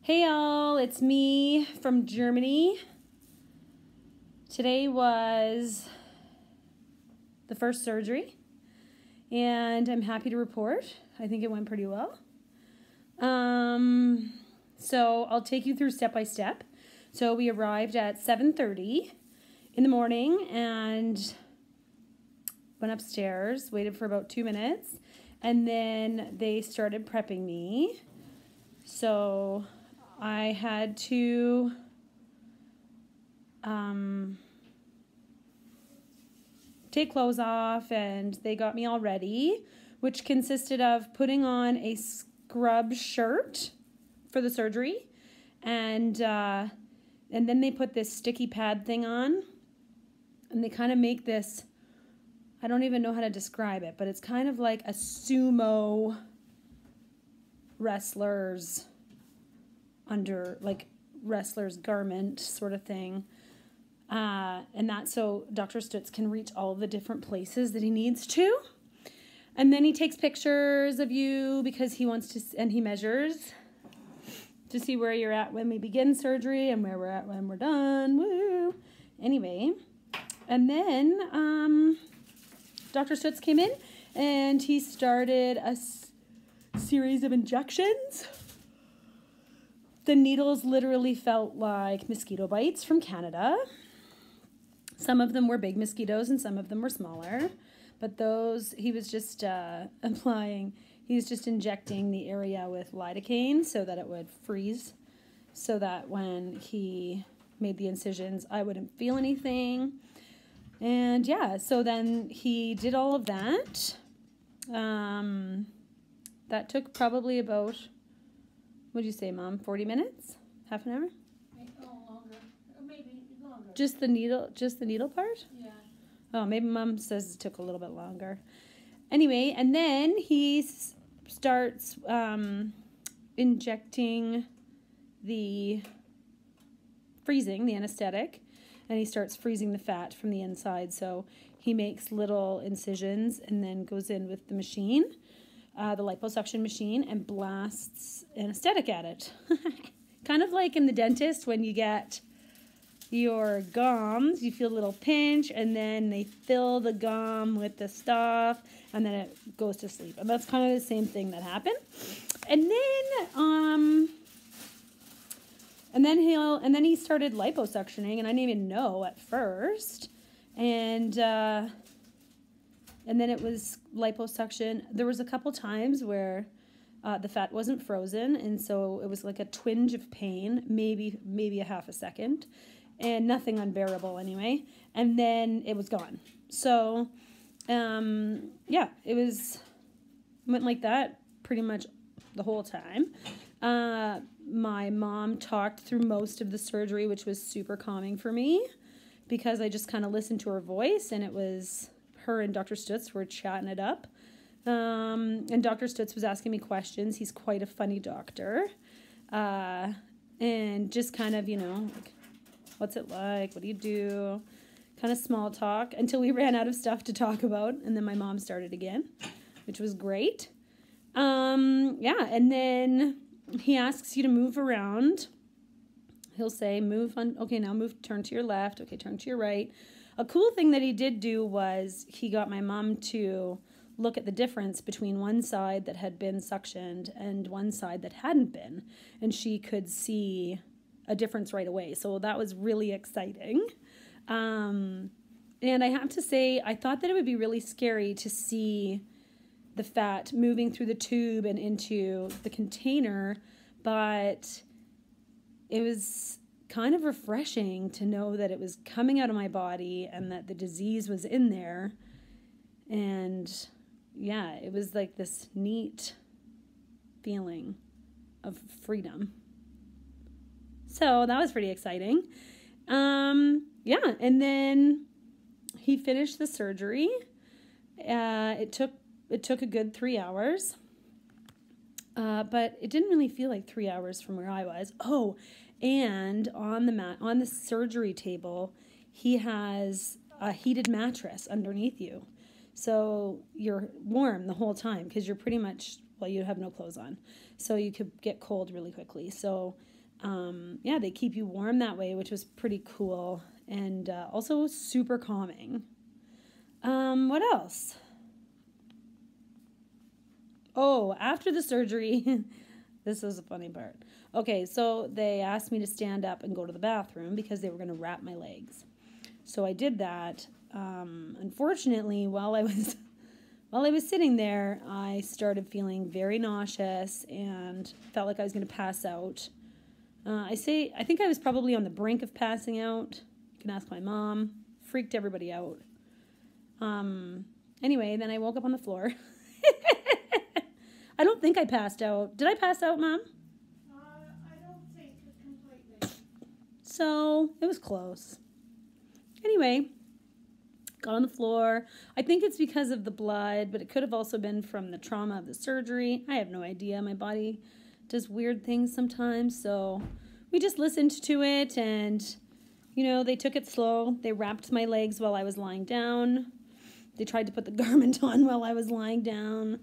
Hey all, it's me from Germany. Today was the first surgery, and I'm happy to report I think it went pretty well. So I'll take you through step by step. So we arrived at 7:30 in the morning and went upstairs, waited for about 2 minutes, and then they started prepping me. So I had to take clothes off, and they got me all ready, which consisted of putting on a scrub shirt for the surgery, and then they put this sticky pad thing on, and they kind of make this, I don't even know how to describe it, but it's kind of like a sumo wrestler's garment sort of thing. And that's so Dr. Stutz can reach all the different places that he needs to. And then he takes pictures of you because he wants to, and he measures to see where you're at when we begin surgery and where we're at when we're done. Woo! Anyway, and then Dr. Stutz came in and he started a series of injections. The needles literally felt like mosquito bites from Canada. Some of them were big mosquitoes and some of them were smaller. But those, he was just injecting the area with lidocaine so that it would freeze, so that when he made the incisions, I wouldn't feel anything. And yeah, so then he did all of that. That took probably about, what'd you say, Mom? 40 minutes? Half an hour? Longer. Maybe longer. Just the needle part? Yeah. Oh, maybe Mom says it took a little bit longer. Anyway, and then he starts injecting the anesthetic, and he starts freezing the fat from the inside. So he makes little incisions and then goes in with the machine, the liposuction machine, and blasts anesthetic at it. Kind of like in the dentist when you get your gums, you feel a little pinch, and then they fill the gum with the stuff, and then it goes to sleep. And that's kind of the same thing that happened. And then he started liposuctioning, and I didn't even know at first. And then it was liposuction. There was a couple times where the fat wasn't frozen, and so it was like a twinge of pain, maybe a half a second, and nothing unbearable anyway. And then it was gone. So, yeah, it went like that pretty much the whole time. My mom talked through most of the surgery, which was super calming for me because I just kind of listened to her voice, and it was her and Dr. Stutz were chatting it up. And Dr. Stutz was asking me questions. He's quite a funny doctor. And just kind of, like, what's it like? What do you do? Kind of small talk until we ran out of stuff to talk about. And then my mom started again, which was great. Yeah, and then he asks you to move around. He'll say, turn to your left. Okay, turn to your right. A cool thing that he did do was he got my mom to look at the difference between one side that had been suctioned and one side that hadn't been. And she could see a difference right away. So that was really exciting. And I have to say, I thought that it would be really scary to see the fat moving through the tube and into the container, but it was kind of refreshing to know that it was coming out of my body and that the disease was in there. And yeah, it was like this neat feeling of freedom. So that was pretty exciting. Yeah, and then he finished the surgery. It took a good 3 hours. But it didn't really feel like 3 hours from where I was. Oh, and on the surgery table, he has a heated mattress underneath you. So you're warm the whole time because you're pretty much well, you have no clothes on. So you could get cold really quickly. So, yeah, they keep you warm that way, which was pretty cool. And also super calming. What else? Oh, after the surgery, this is a funny part. Okay, so they asked me to stand up and go to the bathroom because they were going to wrap my legs. So I did that. Unfortunately, while I was sitting there, I started feeling very nauseous and felt like I was going to pass out. I think I was probably on the brink of passing out. You can ask my mom. Freaked everybody out. Anyway, then I woke up on the floor. I don't think I passed out. Did I pass out, Mom? I don't think completely. So, it was close. Anyway, got on the floor. I think it's because of the blood, but it could have also been from the trauma of the surgery. I have no idea. My body does weird things sometimes, so we just listened to it, and, you know, they took it slow. They wrapped my legs while I was lying down. They tried to put the garment on while I was lying down.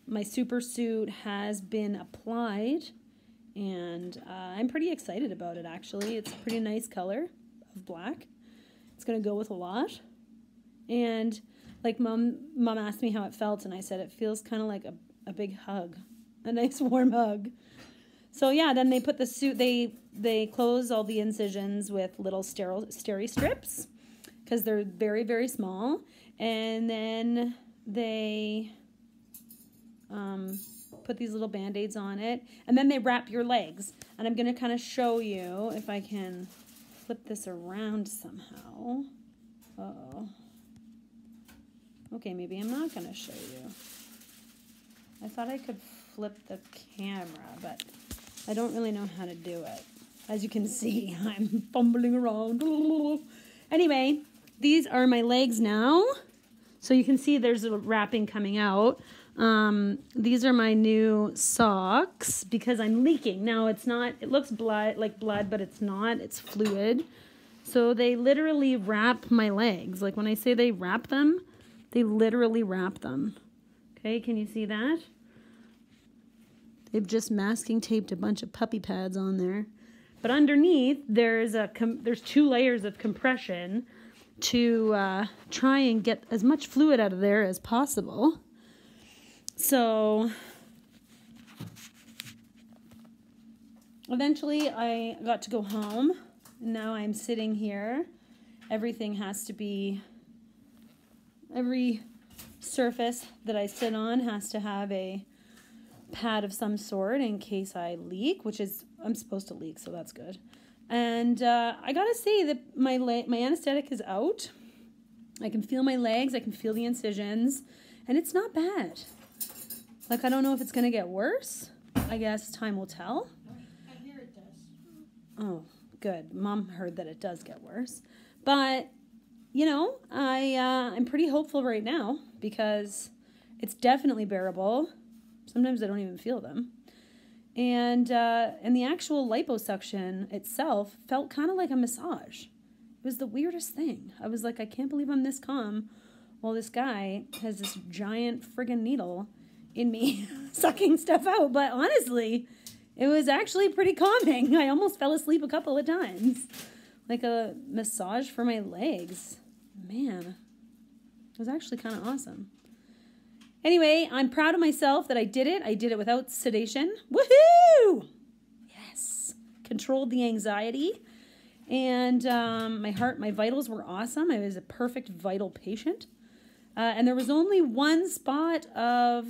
My super suit has been applied, and I'm pretty excited about it, actually. It's a pretty nice color of black. It's going to go with a lot. And like Mom asked me how it felt, and I said it feels kind of like a big hug, a nice warm hug. So yeah, then they put the suit, they close all the incisions with little steri strips because they're very, very small. And then they put these little Band-Aids on it, and then they wrap your legs. And I'm going to kind of show you if I can flip this around somehow. Uh-oh. Okay, maybe I'm not going to show you. I thought I could flip the camera, but I don't really know how to do it. As you can see, I'm fumbling around. Anyway, these are my legs now. So you can see there's a wrapping coming out. These are my new socks because I'm leaking. Now it's not, it looks like blood, but it's not, it's fluid. So they literally wrap my legs. Like when I say they wrap them, they literally wrap them. Okay, can you see that? They've just masking taped a bunch of puppy pads on there. But underneath, there's 2 layers of compression to try and get as much fluid out of there as possible. So eventually I got to go home. Now I'm sitting here. Everything has to be, every surface that I sit on has to have a pad of some sort in case I leak, which is, I'm supposed to leak, so that's good. And I gotta say that my anesthetic is out. I can feel my legs, I can feel the incisions, and it's not bad. Like, I don't know if it's gonna get worse. I guess time will tell. I hear it does. Oh, good. Mom heard that it does get worse. But, you know, I'm pretty hopeful right now because it's definitely bearable. Sometimes I don't even feel them. And the actual liposuction itself felt kind of like a massage. It was the weirdest thing. I was like, I can't believe I'm this calm while this guy has this giant friggin' needle in me sucking stuff out. But honestly, it was actually pretty calming. I almost fell asleep a couple of times. Like a massage for my legs. Man, it was actually kind of awesome. Anyway, I'm proud of myself that I did it. I did it without sedation. Woohoo! Yes. Controlled the anxiety. And my vitals were awesome. I was a perfect vital patient. And there was only one spot of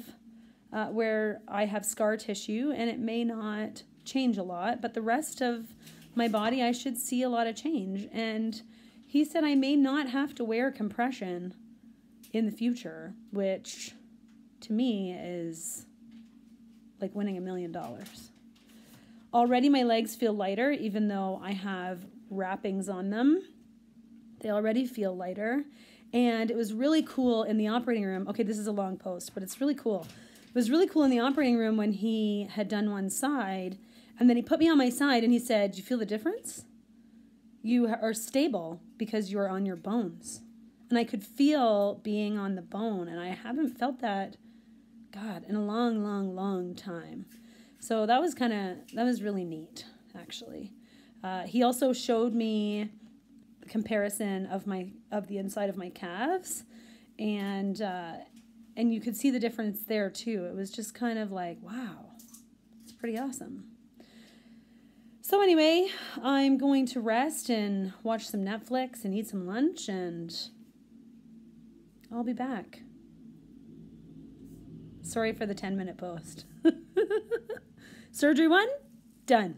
where I have scar tissue, and it may not change a lot, but the rest of my body, I should see a lot of change. And he said I may not have to wear compression in the future, which to me is like winning $1 million. Already my legs feel lighter, even though I have wrappings on them. They already feel lighter. And it was really cool in the operating room. Okay, this is a long post, but it's really cool. It was really cool in the operating room when he had done one side, and then he put me on my side and he said, "Do you feel the difference? You are stable because you're on your bones." And I could feel being on the bone, and I haven't felt that God, in a long, long, long time. So that was really neat, actually. He also showed me the comparison of the inside of my calves, and you could see the difference there too. It was just kind of like, wow, it's pretty awesome. So anyway, I'm going to rest and watch some Netflix and eat some lunch, and I'll be back. Sorry for the 10-minute post. Surgery 1, done.